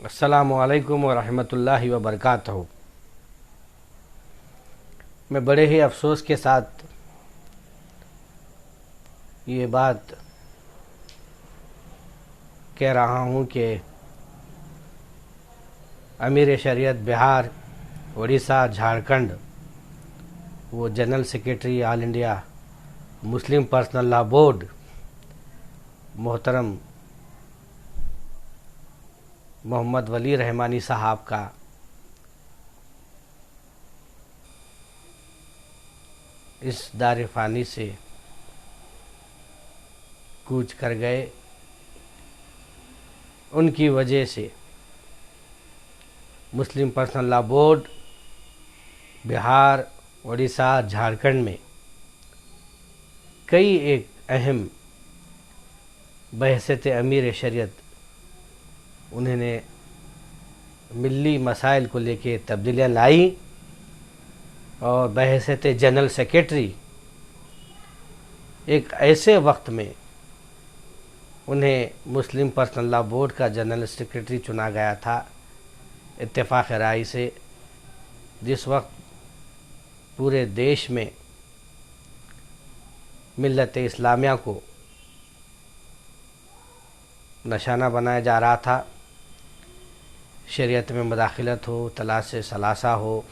अस्सलामु अलैकुम वरहमतुल्लाहि वबरकातुहू। मैं बड़े ही अफसोस के साथ ये बात कह रहा हूँ कि अमीर शरीयत बिहार, उड़ीसा, झारखंड, वो general secretary all India Muslim personal law board मोहतरम मोहम्मद वली रहमानी साहब का इस दार फ़ानी से कूच कर गए। उनकी वजह से Muslim personal law board Bihar, Orissa, Jharkhand में कई एक अहम बहसत अमीर शरीयत उन्होंने मिली मसाइल को लेके तब्दीलियाँ लाई और बहसत जनरल सेक्रेटरी एक ऐसे वक्त में उन्हें मुस्लिम पर्सनल लॉ बोर्ड का जनरल सेक्रेटरी चुना गया था इत्तेफाक राय से, जिस वक्त पूरे देश में मिल्लत इस्लामिया को निशाना बनाया जा रहा था। शरीयत में मदाखिलत हो, तलाश सलासा हो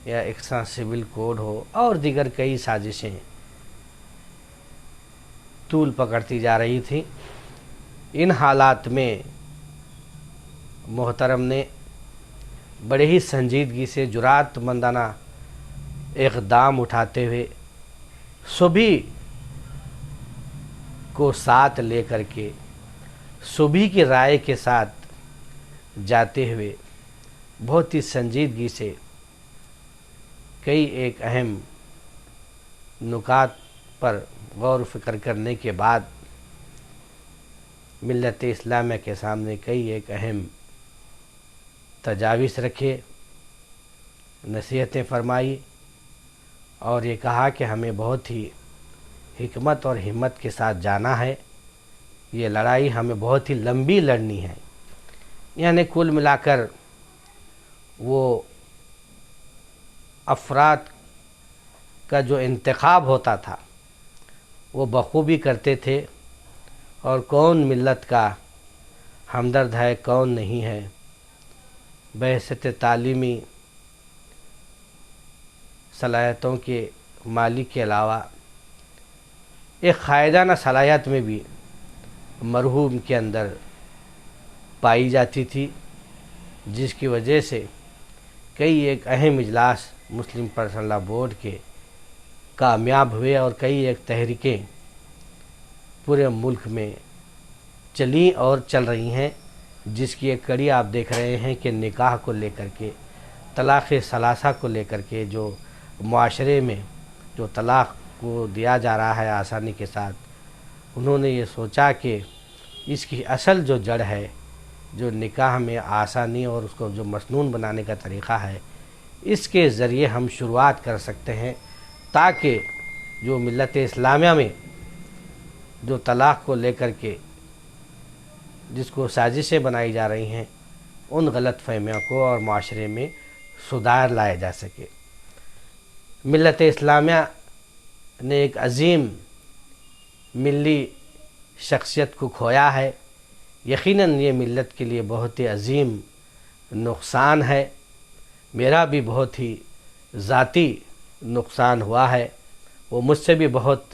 या एक्स्ट्रा सिविल कोड हो और दीगर कई साजिशें तूल पकड़ती जा रही थी। इन हालात में मोहतरम ने बड़े ही संजीदगी से जुरातमंदाना इक़दाम उठाते हुए सभी को साथ लेकर के सभी की राय के साथ जाते हुए बहुत ही संजीदगी से कई एक अहम नुकात पर गौर फ़िक्र करने के बाद मिल्लत इस्लामिया के सामने कई एक अहम तजावीज़ रखे, नसीहतें फरमाई और ये कहा कि हमें बहुत ही हिकमत और हिम्मत के साथ जाना है। ये लड़ाई हमें बहुत ही लंबी लड़नी है। यानी कुल मिलाकर वो अफराद का जो इंतखाब होता था वो बखूबी करते थे और कौन मिल्लत का हमदर्द है कौन नहीं है। बहसत तालीमी सलाहियतों के मालिक के अलावा एक क़ायदाना सलाहियत में भी मरहूम के अंदर पाई जाती थी, जिसकी वजह से कई एक अहम इजलास मुस्लिम पर्सनल लॉ बोर्ड के कामयाब हुए और कई एक तहरीकें पूरे मुल्क में चली और चल रही हैं, जिसकी एक कड़ी आप देख रहे हैं कि निकाह को लेकर के, तलाक़ सलासा को लेकर के जो मुआशरे में जो तलाक़ को दिया जा रहा है आसानी के साथ, उन्होंने ये सोचा कि इसकी असल जो जड़ है, जो निकाह में आसानी और उसको जो मसनून बनाने का तरीक़ा है, इसके ज़रिए हम शुरुआत कर सकते हैं ताकि जो मिल्लत इस्लामिया में जो तलाक़ को लेकर के जिसको साजिशें बनाई जा रही हैं, उन गलत फहमियों को और माशरे में सुधार लाया जा सके। मिल्लत इस्लामिया ने एक अजीम मिली शख्सियत को खोया है। यकीनन ये मिल्लत के लिए बहुत ही अजीम नुकसान है। मेरा भी बहुत ही ज़ाती नुकसान हुआ है। वो मुझसे भी बहुत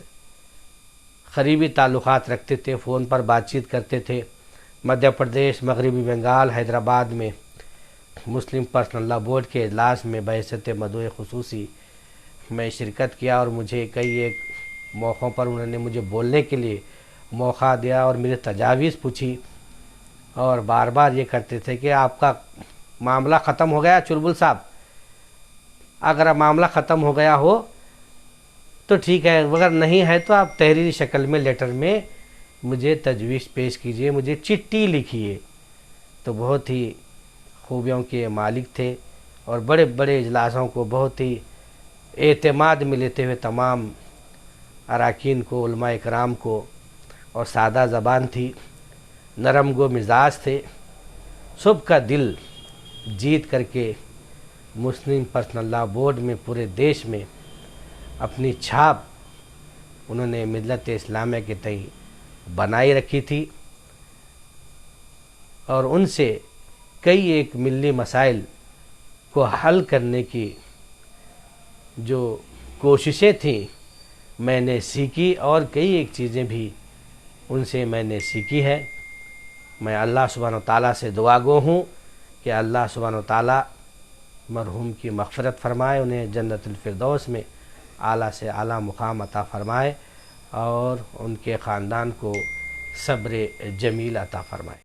क़रीबी ताल्लुक़ात रखते थे, फ़ोन पर बातचीत करते थे। मध्य प्रदेश, मगरबी बंगाल, हैदराबाद में मुस्लिम पर्सनल लॉ बोर्ड के इजलास में बहसत मदोए ख़ुसूसी में शिरकत किया और मुझे कई एक मौक़ों पर उन्होंने मुझे बोलने के लिए मौका दिया और मेरे तजावीज़ पूछी और बार बार ये करते थे कि आपका मामला ख़त्म हो गया चुलबुल साहब, अगर मामला ख़त्म हो गया हो तो ठीक है, अगर नहीं है तो आप तहरीरी शक्ल में लेटर में मुझे तजवीज़ पेश कीजिए, मुझे चिट्ठी लिखिए। तो बहुत ही खूबियों के मालिक थे और बड़े बड़े इजलासों को बहुत ही एतमाद में लेते हुए तमाम अराकीन को, उलमा इकराम को, और सादा ज़बान थी, नरम गो मिजाज थे سب کا دل جیت کر کے مسلم پرسنل لاء بورڈ میں پورے دیش میں اپنی چھاپ انہوں نے ملت اسلامیہ کے تئیں بنائی رکھی تھی، اور ان سے کئی ایک ملی مسائل کو حل کرنے کی جو کوششیں تھیں میں نے سیکھی، اور کئی ایک چیزیں بھی ان سے میں نے سیکھی ہے۔ میں اللہ سبحانہ وتعالیٰ سے دعا گو ہوں کہ اللہ سبحانہ وتعالیٰ مرحوم کی مغفرت فرمائے، انہیں جنت الفردوس میں اعلیٰ سے اعلیٰ مقام عطا فرمائے، اور ان کے خاندان کو صبر جمیل عطا فرمائے۔